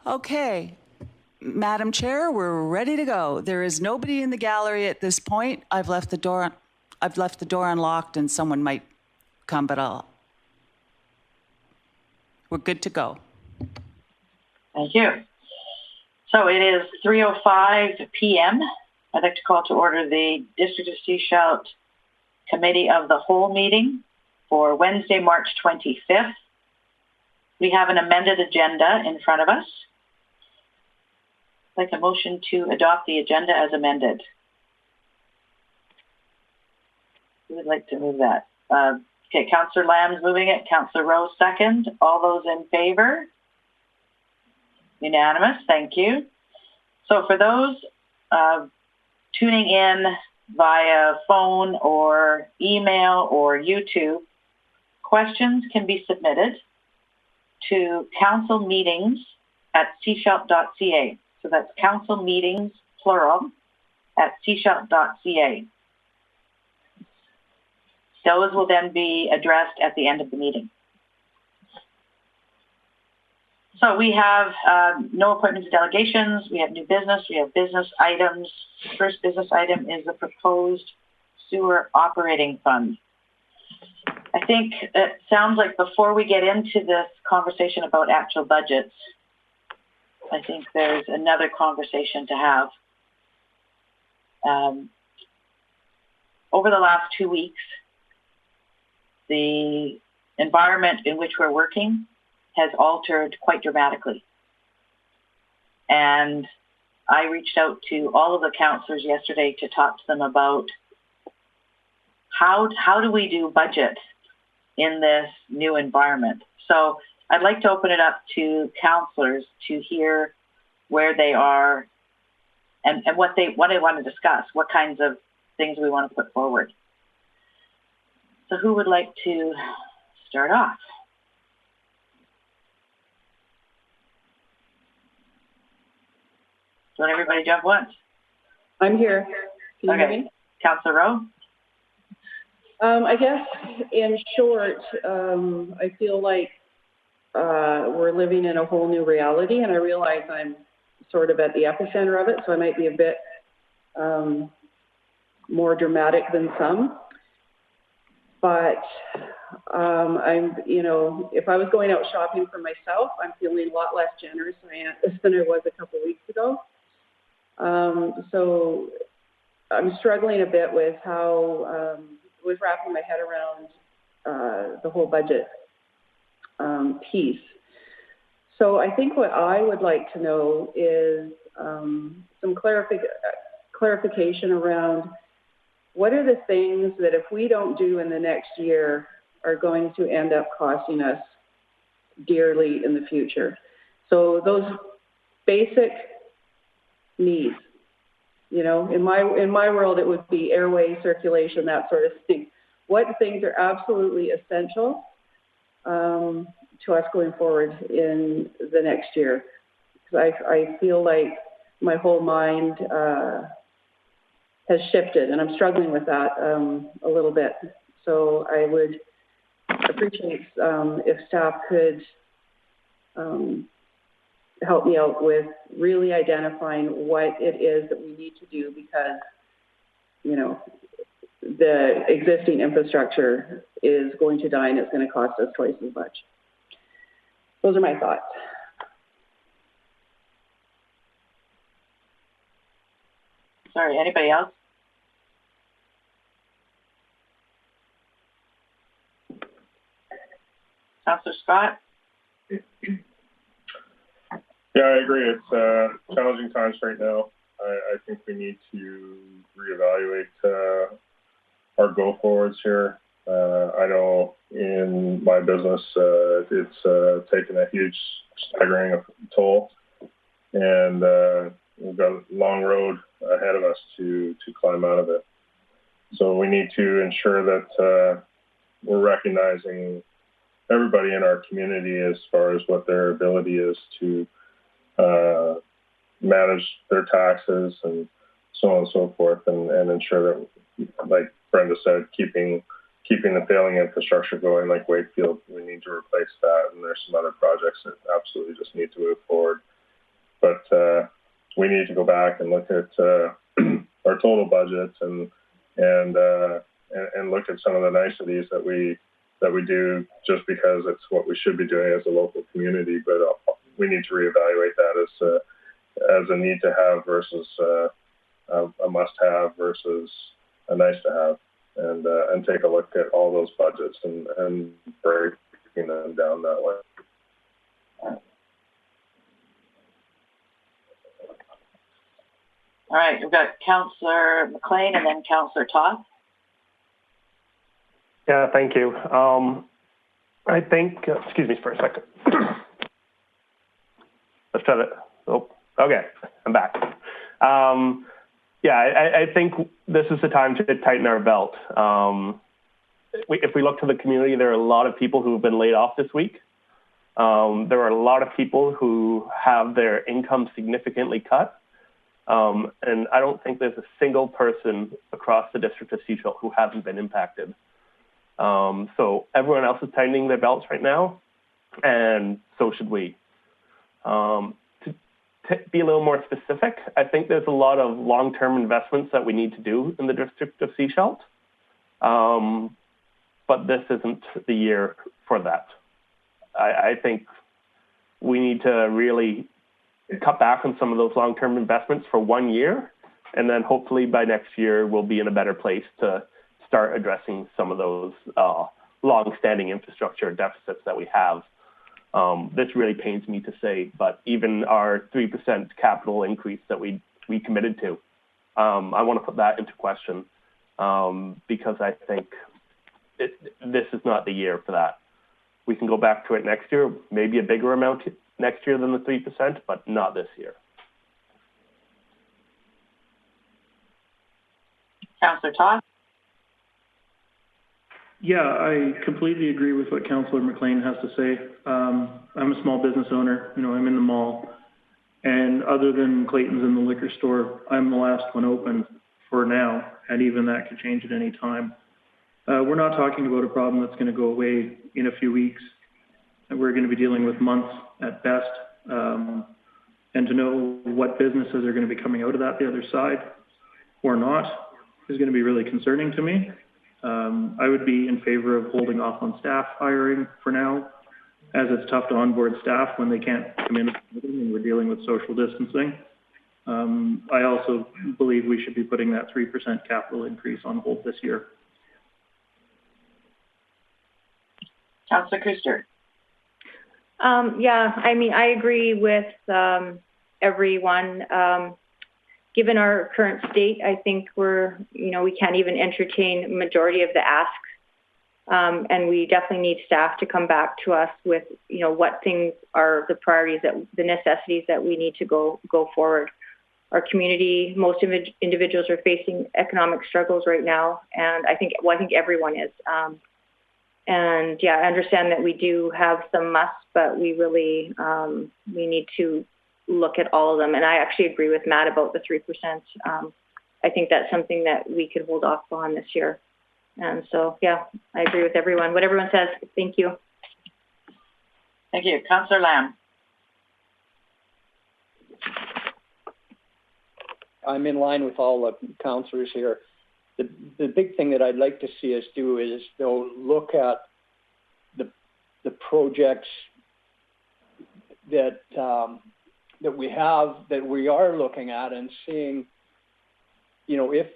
Okay, Madam Chair, we're ready to go. There is nobody in the gallery at this point. I've left the door unlocked, and someone might come, but we're good to go. Thank you. So it is 3:05 p.m. I'd like to call to order the District of Sechelt Committee of the Whole meeting for Wednesday, March 25th. We have an amended agenda in front of us. I'd like a motion to adopt the agenda as amended. Who would like to move that? Okay, Councillor Lamb's moving it. Councillor Rowe second. All those in favor? Unanimous, thank you. So for those tuning in via phone or email or YouTube, questions can be submitted to councilmeetings@sechelt.ca. So that's council meetings, plural, at sechelt.ca. Those will then be addressed at the end of the meeting. So we have no appointments and delegations. We have new business. We have business items. The first business item is the proposed sewer operating fund. I think it sounds like before we get into this conversation about actual budgets, I think there's another conversation to have. Over the last 2 weeks, the environment in which we're working has altered quite dramatically. And I reached out to all of the councillors yesterday to talk to them about how do we do budget in this new environment. So I'd like to open it up to councillors to hear where they are and what they want to discuss, what kinds of things we want to put forward. So who would like to start off? Don't everybody jump once. I'm here. Can you hear me? Councillor Rowe? I guess in short, I feel like we're living in a whole new reality, and I realize I'm sort of at the epicenter of it, so I might be a bit more dramatic than some. But if I was going out shopping for myself, I'm feeling a lot less generous than I was a couple of weeks ago. So I'm struggling a bit with how, with wrapping my head around the whole budget piece. So I think what I would like to know is some clarification around what are the things that if we don't do in the next year are going to end up costing us dearly in the future. So those basic needs, in my world, it would be airway circulation, that sort of thing. What things are absolutely essential to us going forward in the next year? Because I feel like my whole mind has shifted, and I'm struggling with that a little bit. So I would appreciate if staff could help me out with really identifying what it is that we need to do, because, the existing infrastructure is going to die and it's going to cost us twice as much. Those are my thoughts. Sorry, anybody else? Councillor Scott? Yeah, I agree. It's challenging times right now. I think we need to reevaluate our go-forwards here. I know in my business, it's taken a huge staggering toll, and we've got a long road ahead of us to climb out of it. So we need to ensure that we're recognizing everybody in our community as far as what their ability is to manage their taxes and so on and so forth, and ensure that, like Brenda said, keeping the failing infrastructure going, like Wakefield, we need to replace that, and there's some other projects that absolutely just need to move forward but we need to go back and look at our total budgets and look at some of the niceties that we do just because it's what we should be doing as a local community. But we need to reevaluate that as a need to have versus a must have versus a nice to have, and take a look at all those budgets and breaking them down that way. All right, we've got Councillor McLean and then Councillor Toth. Yeah, thank you. I think, excuse me for a second. Let's try that. Oh, okay, I'm back. I think this is the time to tighten our belt. If we look to the community, there are a lot of people who have been laid off this week. There are a lot of people who have their income significantly cut. And I don't think there's a single person across the district of Sechelt who hasn't been impacted. So everyone else is tightening their belts right now, and so should we. To be a little more specific, I think there's a lot of long-term investments that we need to do in the district of Sechelt, but this isn't the year for that. I think we need to really cut back on some of those long-term investments for 1 year, and then hopefully by next year we'll be in a better place to start addressing some of those long-standing infrastructure deficits that we have. This really pains me to say, but even our 3% capital increase that we committed to, I want to put that into question because I think this is not the year for that. We can go back to it next year, maybe a bigger amount next year than the 3%, but not this year. Councillor Toth? Yeah, I completely agree with what Councillor McLean has to say. I'm a small business owner. I'm in the mall. And other than Clayton's and the liquor store, I'm the last one open for now. And even that could change at any time. We're not talking about a problem that's going to go away in a few weeks. And we're going to be dealing with months at best. And to know what businesses are going to be coming out of that the other side or not is going to be really concerning to me. I would be in favor of holding off on staff hiring for now, as it's tough to onboard staff when they can't come in and we're dealing with social distancing. I also believe we should be putting that 3% capital increase on hold this year. Councillor Kuster? I agree with everyone. Given our current state, I think we can't even entertain a majority of the asks. And we definitely need staff to come back to us with, what things are the priorities, the necessities that we need to go forward. Our community, most individuals are facing economic struggles right now. And I think everyone is. I understand that we do have some musts, but we really, we need to look at all of them. And I actually agree with Matt about the 3%. I think that's something that we could hold off on this year. And so, I agree with everyone. What everyone says, thank you. Thank you. Councillor Lamb? I'm in line with all the councillors here. The big thing that I'd like to see us do is look at the projects that we are looking at and seeing, if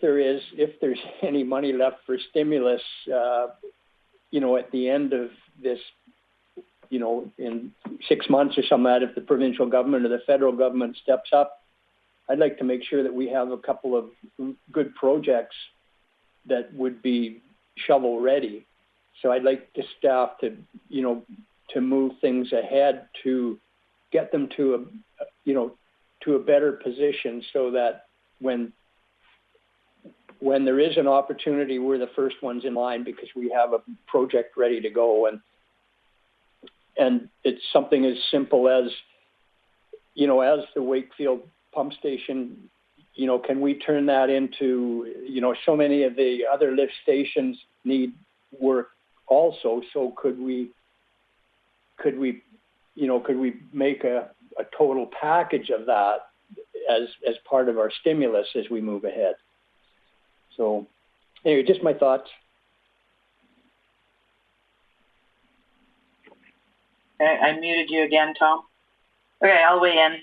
there's any money left for stimulus, at the end of this, in 6 months or something, if the provincial government or the federal government steps up, I'd like to make sure that we have a couple of good projects that would be shovel ready. So I'd like the staff to move things ahead to get them to a better position so that when there is an opportunity, we're the first ones in line because we have a project ready to go. And it's something as simple as, as the Wakefield pump station, can we turn that into, so many of the other lift stations need work also. So could we make a a total package of that as part of our stimulus as we move ahead. So anyway, just my thoughts. Okay, I muted you again, Tom. Okay, I'll weigh in.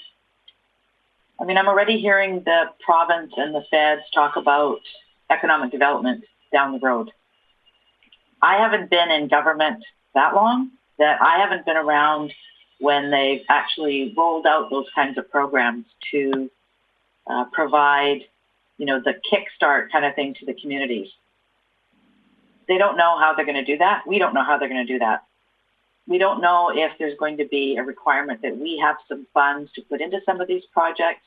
I mean, I'm already hearing the province and the feds talk about economic development down the road. I haven't been in government that long, that I haven't been around when they've actually rolled out those kinds of programs to provide, you know, the kickstart kind of thing to the communities. They don't know how they're going to do that. We don't know how they're going to do that. We don't know if there's going to be a requirement that we have some funds to put into some of these projects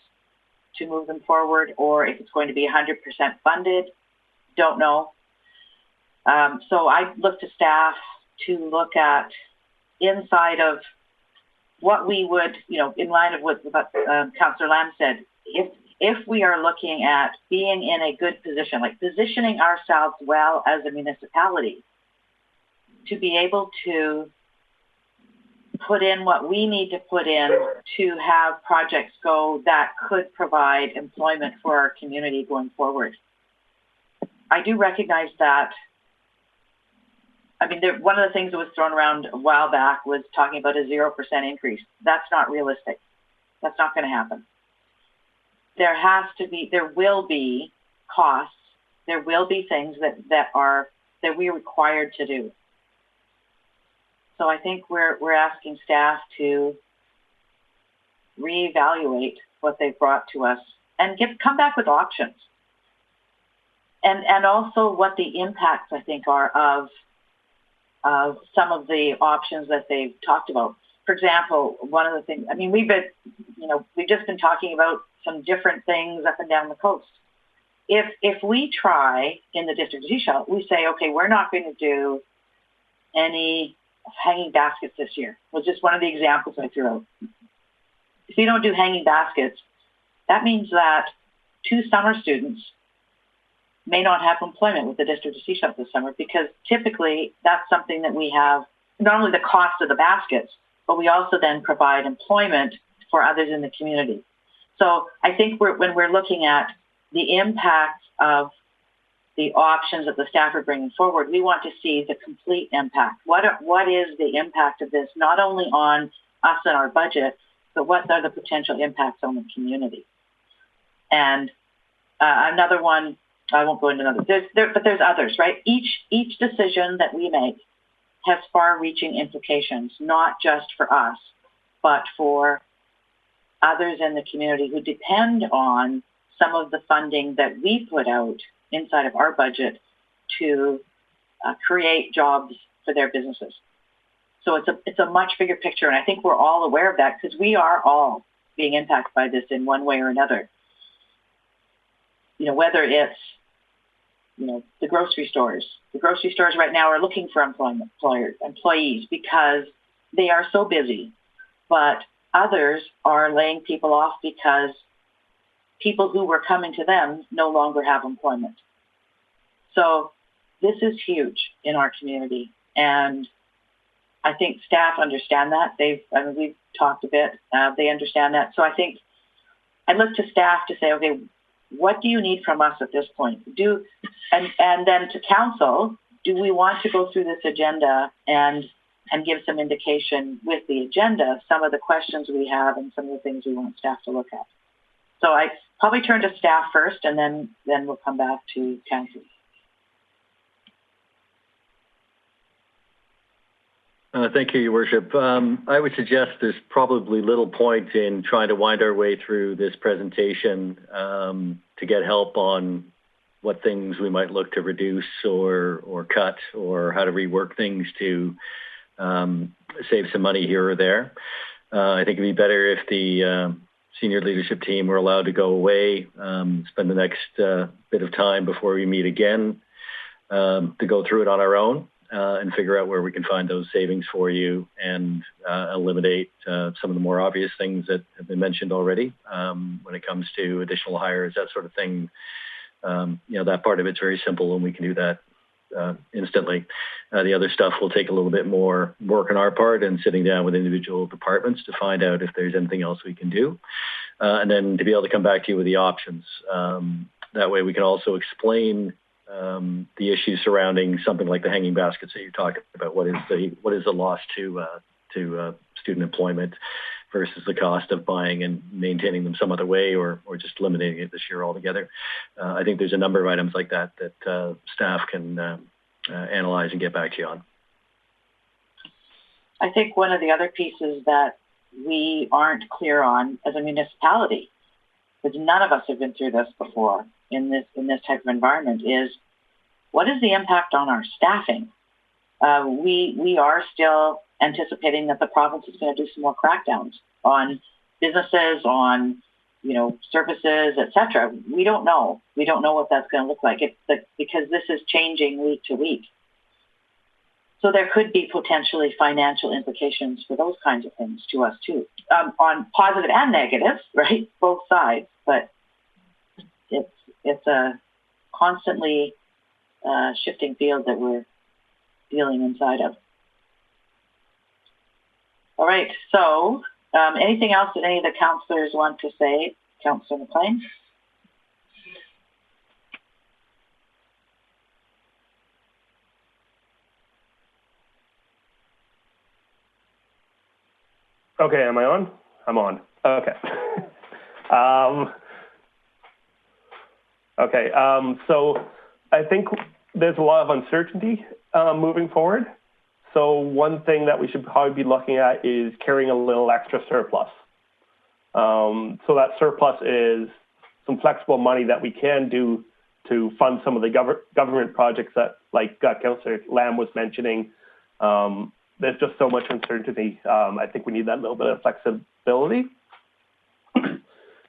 to move them forward, or if it's going to be 100% funded. Don't know. So I look to staff to look at inside of what we would, you know, in line of what Councillor Lamb said, if we are looking at being in a good position, like positioning ourselves well as a municipality to be able to put in what we need to put in to have projects go that could provide employment for our community going forward. I do recognize that. I mean, one of the things that was thrown around a while back was talking about a 0% increase. That's not realistic. That's not going to happen. There will be costs. There will be things that we're required to do. So I think we're asking staff to reevaluate what they've brought to us and come back with options. And also what the impacts, I think, are of some of the options that they've talked about. For example, one of the things, I mean, we've just been talking about some different things up and down the coast. If we try in the District of Sechelt, we say, okay, we're not going to do any hanging baskets this year, was just one of the examples I threw out. If you don't do hanging baskets, that means that 2 summer students may not have employment with the District of Sechelt this summer, because typically that's something that we have, not only the cost of the baskets, but we also then provide employment for others in the community. So I think when we're looking at the impact of the options that the staff are bringing forward, we want to see the complete impact. What is the impact of this, not only on us and our budget, but what are the potential impacts on the community? And another one, I won't go into another, but there's others, right? Each decision that we make has far-reaching implications, not just for us, but for others in the community who depend on some of the funding that we put out inside of our budget to create jobs for their businesses. So it's a much bigger picture, and I think we're all aware of that because we are all being impacted by this in one way or another. You know, whether it's, you know, the grocery stores. The grocery stores right now are looking for employees because they are so busy, but others are laying people off because people who were coming to them no longer have employment. So this is huge in our community, and I think staff understand that. We've talked a bit. They understand that. So I think I look to staff to say, okay, what do you need from us at this point? And then to council, do we want to go through this agenda and give some indication with the agenda, some of the questions we have and some of the things we want staff to look at? So I probably turn to staff first, and then we'll come back to council. Thank you, Your Worship. I would suggest there's probably little point in trying to wind our way through this presentation to get help on what things we might look to reduce or cut, or how to rework things to save some money here or there. I think it'd be better if the senior leadership team were allowed to go away, spend the next bit of time before we meet again to go through it on our own. And figure out where we can find those savings for you and eliminate some of the more obvious things that have been mentioned already when it comes to additional hires, that sort of thing. That part of it's very simple, and we can do that instantly. The other stuff will take a little bit more work on our part and sitting down with individual departments to find out if there's anything else we can do. And then to be able to come back to you with the options. That way we can also explain the issues surrounding something like the hanging baskets that you're talking about. What is the loss to student employment versus the cost of buying and maintaining them some other way, or just eliminating it this year altogether. I think there's a number of items like that staff can analyze and get back to you on. I think one of the other pieces that we aren't clear on as a municipality, because none of us have been through this before in this type of environment, is what is the impact on our staffing? We are still anticipating that the province is going to do some more crackdowns on businesses, on services, etc. We don't know. We don't know what that's going to look like because this is changing week to week. So there could be potentially financial implications for those kinds of things to us too, on positive and negative, right? Both sides. But it's a constantly shifting field that we're dealing inside of. All right, so anything else that any of the councillors want to say? Councillor McLean? Okay, am I on? I'm on. Okay. So I think there's a lot of uncertainty moving forward. So one thing that we should probably be looking at is carrying a little extra surplus. So that surplus is some flexible money that we can do to fund some of the government projects that, like Councillor Lamb was mentioning. There's just so much uncertainty. I think we need that little bit of flexibility.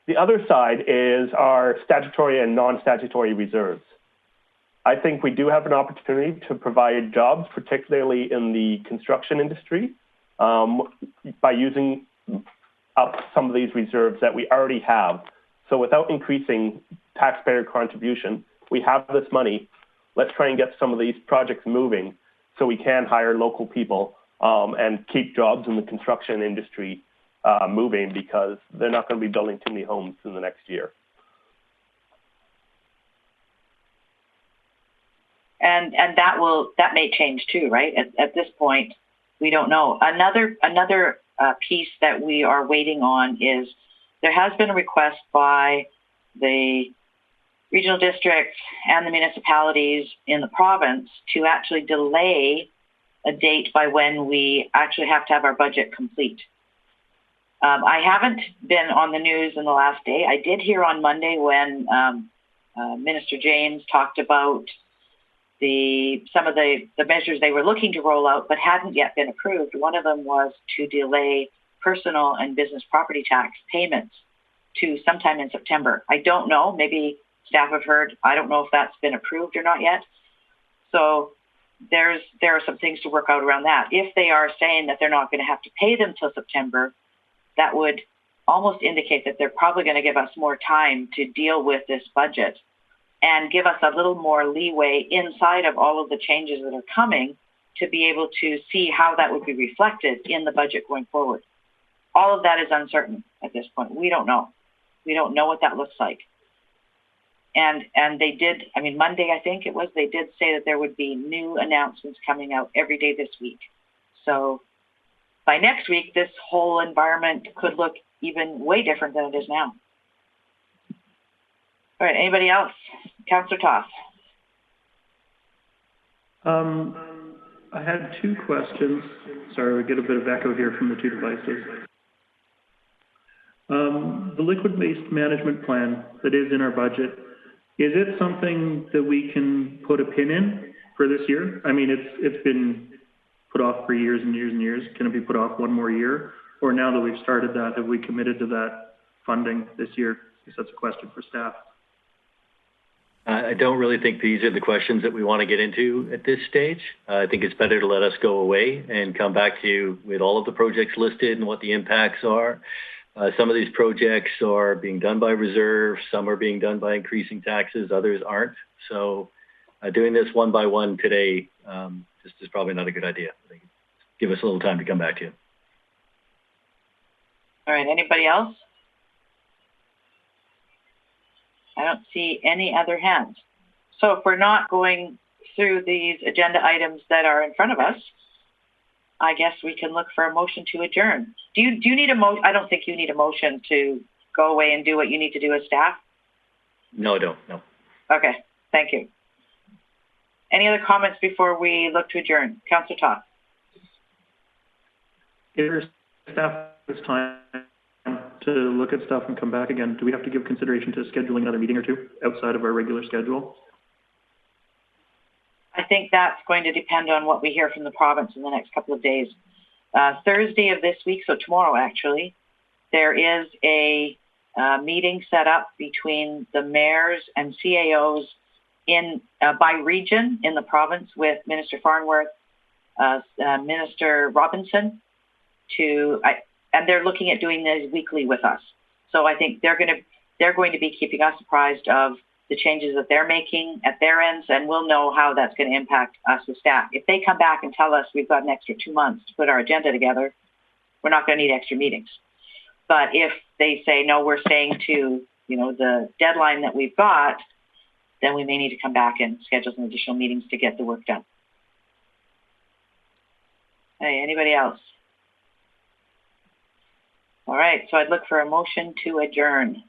The other side is our statutory and non-statutory reserves. I think we do have an opportunity to provide jobs, particularly in the construction industry, by using up some of these reserves that we already have. So without increasing taxpayer contribution, we have this money. Let's try and get some of these projects moving so we can hire local people and keep jobs in the construction industry moving, because they're not going to be building too many homes in the next year. And that may change too, right? At this point, we don't know. Another piece that we are waiting on is there has been a request by the regional districts and the municipalities in the province to actually delay a date by when we actually have to have our budget complete. I haven't been on the news in the last day. I did hear on Monday when Minister James talked about some of the measures they were looking to roll out but hadn't yet been approved. One of them was to delay personal and business property tax payments to sometime in September. I don't know. Maybe staff have heard. I don't know if that's been approved or not yet. So there are some things to work out around that. If they are saying that they're not going to have to pay them till September, that would almost indicate that they're probably going to give us more time to deal with this budget and give us a little more leeway inside of all of the changes that are coming to be able to see how that would be reflected in the budget going forward. All of that is uncertain at this point. We don't know. We don't know what that looks like. And they did, Monday, I think it was, they did say that there would be new announcements coming out every day this week. So by next week, this whole environment could look even way different than it is now. All right, anybody else? Councillor Toth. I had two questions. Sorry, we get a bit of echo here from the two devices. The liquid waste management plan that is in our budget, is it something that we can put a pin in for this year? It's been put off for years and years and years. Can it be put off one more year? Or now that we've started that, have we committed to that funding this year? I guess that's a question for staff. I don't really think these are the questions that we want to get into at this stage. I think it's better to let us go away and come back to you with all of the projects listed and what the impacts are. Some of these projects are being done by reserve, some are being done by increasing taxes, others aren't. So doing this one by one today this is probably not a good idea. I think give us a little time to come back to you. All right, anybody else? I don't see any other hands. So if we're not going through these agenda items that are in front of us, I guess we can look for a motion to adjourn. Do you need a motion? I don't think you need a motion to go away and do what you need to do as staff. No, I don't. No. Okay, thank you. Any other comments before we look to adjourn? Councillor Todd. If staff this time to look at stuff and come back again, do we have to give consideration to scheduling another meeting or two outside of our regular schedule? I think that's going to depend on what we hear from the province in the next couple of days. Thursday of this week, so tomorrow actually, there is a meeting set up between the mayors and CAOs in by region in the province with Minister Farnworth, Minister Robinson, and they're looking at doing this weekly with us. So I think they're going to be keeping us apprised of the changes that they're making at their ends, and we'll know how that's going to impact us as staff. If they come back and tell us we've got an extra 2 months to put our agenda together, we're not going to need extra meetings. But if they say, no, we're staying to, the deadline that we've got, then we may need to come back and schedule some additional meetings to get the work done. Hey, anybody else? All right, so I'd look for a motion to adjourn.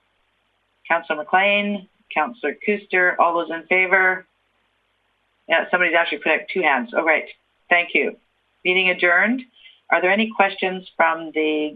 Councillor McLean, Councillor Kuster, all those in favor? Yeah, somebody's actually put up 2 hands. All right, thank you. Meeting adjourned. Are there any questions from the